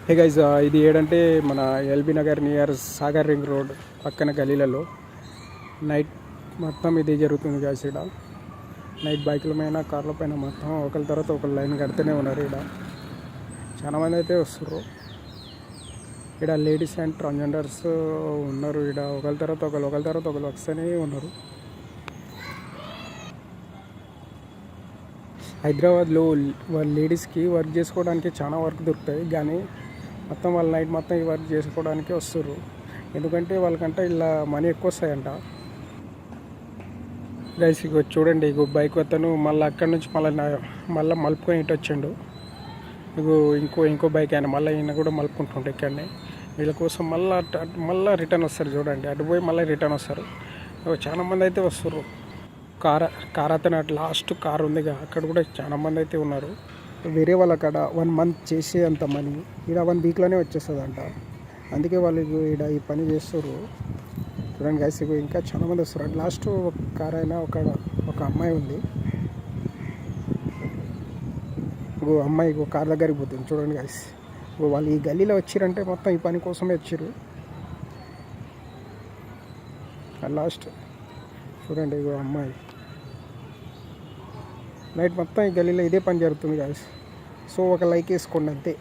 హే guys, ఇది ఏడంటే మన LB Nagar near Sagar ring road పక్కన గలీలలో నైట్ మొత్తం ఇది జరుగుతుంది గైస్. ఇక్కడ నైట్ బైకుల పైన కార్ల పైన మొత్తం ఒకరి తర్వాత ఒకరు లైన్ కడుతూనే ఉన్నారు. ఇక్కడ చాలామంది అయితే వస్తారు. ఇక్కడ లేడీస్ అండ్ ట్రాన్స్జెండర్స్ ఉన్నారు. ఇక్కడ ఒకరి తర్వాత ఒకరు వస్తూనే ఉన్నారు. హైదరాబాద్లో వాళ్ళ లేడీస్కి వర్క్ చేసుకోవడానికి చాలా వర్క్ దొరుకుతాయి, కానీ మొత్తం వాళ్ళ నైట్ మొత్తం ఈ వర్క్ చేసుకోవడానికి వస్తారు. ఎందుకంటే వాళ్ళకంటే ఇలా మనీ ఎక్కువ వస్తాయంట. గైస్ ఇగో చూడండి, ఇగో బైక్ అతను మళ్ళీ అక్కడి నుంచి మళ్ళీ మలుపుకొని ఇటు వచ్చిండు. ఇగో ఇంకో బైక్ అయినా మళ్ళీ ఈయన కూడా మలుపుకుంటుంటే ఇక్కడనే వీళ్ళ కోసం మళ్ళీ రిటర్న్ వస్తారు. చూడండి, అటు పోయి మళ్ళీ రిటర్న్ వస్తారు. చాలామంది అయితే వస్తారు. కార్ అతను లాస్ట్ కార్ ఉందిగా, అక్కడ కూడా చాలామంది అయితే ఉన్నారు. వేరే వాళ్ళ అక్కడ 1 month చేసే అంత మనీ ఇక్కడ 1 weekలోనే వచ్చేస్తుంది అంట. అందుకే వాళ్ళు ఇక్కడ ఈ పని చేస్తారు. చూడండి గైస్, ఇంకా చాలామంది వస్తారు. లాస్ట్ కార్ అయినా ఒక అమ్మాయి ఉంది. అమ్మాయి కార్ దగ్గరికి పోతుంది. చూడండి గైస్, వాళ్ళు ఈ గల్లీలో వచ్చిరంటే మొత్తం ఈ పని కోసమే వచ్చారు. లాస్ట్ చూడండి, అమ్మాయి నైట్ మొత్తం ఈ గల్లీలో ఇదే పని జరుగుతుంది గాయస్. సో ఒక లైక్ వేసుకోండి అంతే.